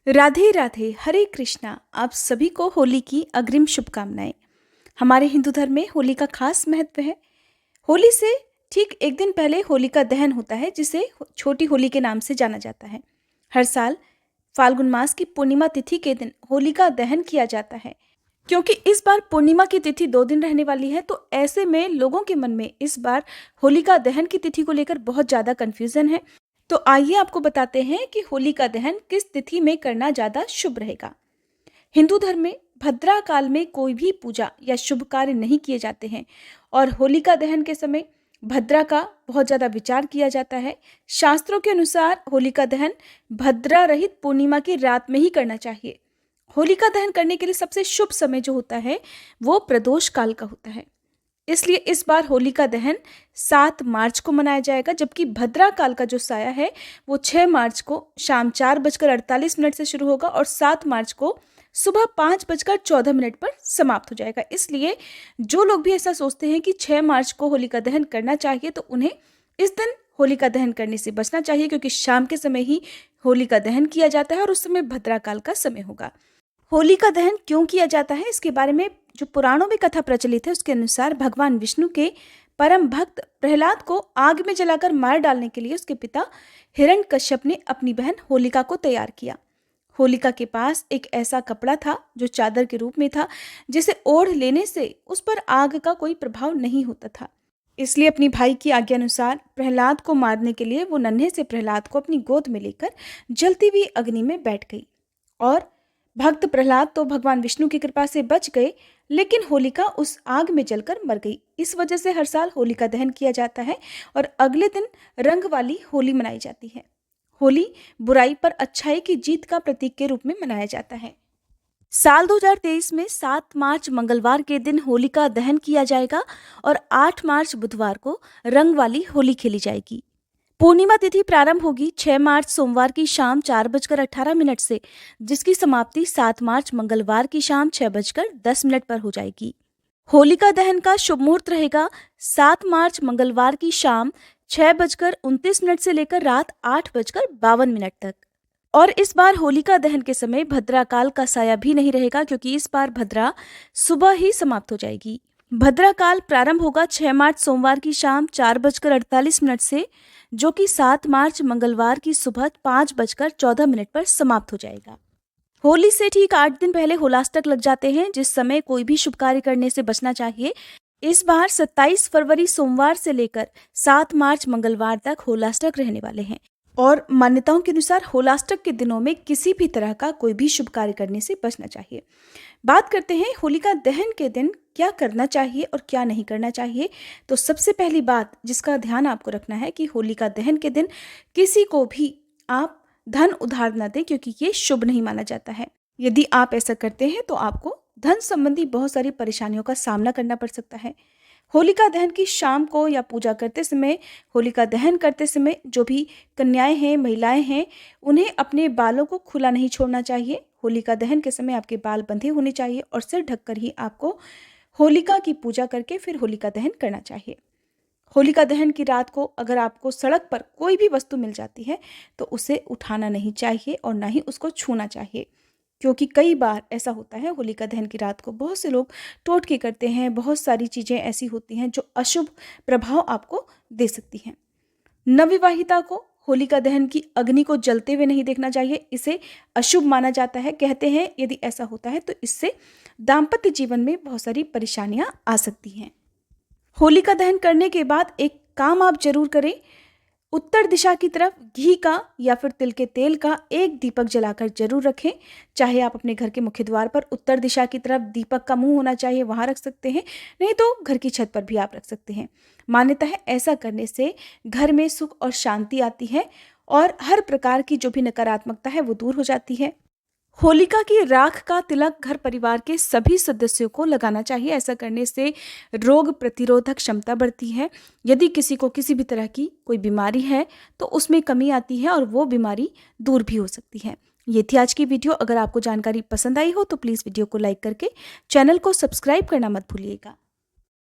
राधे राधे, हरे कृष्णा। आप सभी को होली की अग्रिम शुभकामनाएं। हमारे हिंदू धर्म में होली का खास महत्व है। होली से ठीक एक दिन पहले होलिका दहन होता है, जिसे छोटी होली के नाम से जाना जाता है। हर साल फाल्गुन मास की पूर्णिमा तिथि के दिन होलिका दहन किया जाता है। क्योंकि इस बार पूर्णिमा की तिथि 2 दिन रहने वाली है, तो ऐसे में लोगों के मन में इस बार होलिका दहन की तिथि को लेकर बहुत ज़्यादा कन्फ्यूजन है। तो आइए आपको बताते हैं कि होलिका दहन किस तिथि में करना ज़्यादा शुभ रहेगा। हिंदू धर्म में भद्रा काल में कोई भी पूजा या शुभ कार्य नहीं किए जाते हैं और होलिका दहन के समय भद्रा का बहुत ज़्यादा विचार किया जाता है। शास्त्रों के अनुसार होलिका दहन भद्रा रहित पूर्णिमा की रात में ही करना चाहिए। होलिका दहन करने के लिए सबसे शुभ समय जो होता है वो प्रदोष काल का होता है। इसलिए इस बार होलिका दहन 7 मार्च को मनाया जाएगा, जबकि भद्रा काल का जो साया है वो 6 मार्च को शाम 4:48 से शुरू होगा और 7 मार्च को सुबह 5:14 पर समाप्त हो जाएगा। इसलिए जो लोग भी ऐसा सोचते हैं कि 6 मार्च को होलिका दहन करना चाहिए, तो उन्हें इस दिन होलिका दहन करने से बचना चाहिए, क्योंकि शाम के समय ही होलिका दहन किया जाता है और उस समय भद्रा काल का समय होगा। होलिका दहन क्यों किया जाता है, इसके बारे में जो पुराणों में कथा प्रचलित है उसके अनुसार भगवान विष्णु के परम भक्त प्रहलाद को आग में जलाकर मार डालने के लिए उसके पिता हिरण्यकश्यप ने अपनी बहन होलिका को तैयार किया। होलिका के पास एक ऐसा कपड़ा था जो चादर के रूप में था, जिसे ओढ़ लेने से उस पर आग का कोई प्रभाव नहीं होता था। इसलिए अपनी भाई की आज्ञा अनुसार प्रहलाद को मारने के लिए वो नन्हे से प्रहलाद को अपनी गोद में लेकर जलती हुई अग्नि में बैठ गई। और भक्त प्रहलाद तो भगवान विष्णु की कृपा से बच गए, लेकिन होलिका उस आग में जलकर मर गई। इस वजह से हर साल होलिका दहन किया जाता है और अगले दिन रंग वाली होली मनाई जाती है। होली बुराई पर अच्छाई की जीत का प्रतीक के रूप में मनाया जाता है। साल 2023 में 7 मार्च मंगलवार के दिन होलिका दहन किया जाएगा और 8 मार्च बुधवार को रंग वाली होली खेली जाएगी। पूर्णिमा तिथि प्रारंभ होगी 6 मार्च सोमवार की शाम 4:18 से, जिसकी समाप्ति 7 मार्च मंगलवार की शाम 6:10 पर हो जाएगी। होलिका दहन का शुभ मुहूर्त रहेगा 7 मार्च मंगलवार की शाम 6:29 से लेकर रात 8:52 तक। और इस बार होलिका दहन के समय भद्रा काल का साया भी नहीं रहेगा, क्योंकि इस बार भद्रा सुबह ही समाप्त हो जाएगी। भद्रा काल प्रारंभ होगा 6 मार्च सोमवार की शाम 4:48 से, जो कि 7 मार्च मंगलवार की सुबह 5:14 पर समाप्त हो जाएगा। होली से ठीक 8 दिन पहले होलाष्टक लग जाते हैं, जिस समय कोई भी शुभ कार्य करने से बचना चाहिए। इस बार 27 फरवरी सोमवार से लेकर 7 मार्च मंगलवार तक होलाष्टक रहने वाले हैं और मान्यताओं के अनुसार होलाष्टक के दिनों में किसी भी तरह का कोई भी शुभ कार्य करने से बचना चाहिए। बात करते हैं होलिका दहन के दिन क्या करना चाहिए और क्या नहीं करना चाहिए। तो सबसे पहली बात जिसका ध्यान आपको रखना है कि होलिका दहन के दिन किसी को भी आप धन उधार न दें, क्योंकि ये शुभ नहीं माना जाता है। यदि आप ऐसा करते हैं तो आपको धन संबंधी बहुत सारी परेशानियों का सामना करना पड़ सकता है। होलिका दहन की शाम को या पूजा करते समय, होलिका दहन करते समय जो भी कन्याएं हैं, महिलाएं हैं, उन्हें अपने बालों को खुला नहीं छोड़ना चाहिए। होलिका दहन के समय आपके बाल बंधे होने चाहिए और सिर ढककर ही आपको होलिका की पूजा करके फिर होलिका दहन करना चाहिए। होलिका दहन की रात को अगर आपको सड़क पर कोई भी वस्तु मिल जाती है तो उसे उठाना नहीं चाहिए और ना ही उसको छूना चाहिए, क्योंकि कई बार ऐसा होता है होलिका दहन की रात को बहुत से लोग टोटके करते हैं। बहुत सारी चीज़ें ऐसी होती हैं जो अशुभ प्रभाव आपको दे सकती हैं। नवविवाहिता को होलिका दहन की अग्नि को जलते हुए नहीं देखना चाहिए, इसे अशुभ माना जाता है। कहते हैं यदि ऐसा होता है तो इससे दाम्पत्य जीवन में बहुत सारी परेशानियां आ सकती हैं। होलिका दहन करने के बाद एक काम आप जरूर करें, उत्तर दिशा की तरफ घी का या फिर तिल के तेल का एक दीपक जलाकर जरूर रखें। चाहे आप अपने घर के मुख्य द्वार पर उत्तर दिशा की तरफ दीपक का मुंह होना चाहिए, वहां रख सकते हैं, नहीं तो घर की छत पर भी आप रख सकते हैं। मान्यता है ऐसा करने से घर में सुख और शांति आती है और हर प्रकार की जो भी नकारात्मकता है वो दूर हो जाती है। होलिका की राख का तिलक घर परिवार के सभी सदस्यों को लगाना चाहिए। ऐसा करने से रोग प्रतिरोधक क्षमता बढ़ती है। यदि किसी को किसी भी तरह की कोई बीमारी है तो उसमें कमी आती है और वो बीमारी दूर भी हो सकती है। ये थी आज की वीडियो। अगर आपको जानकारी पसंद आई हो तो प्लीज़ वीडियो को लाइक करके चैनल को सब्सक्राइब करना मत भूलिएगा।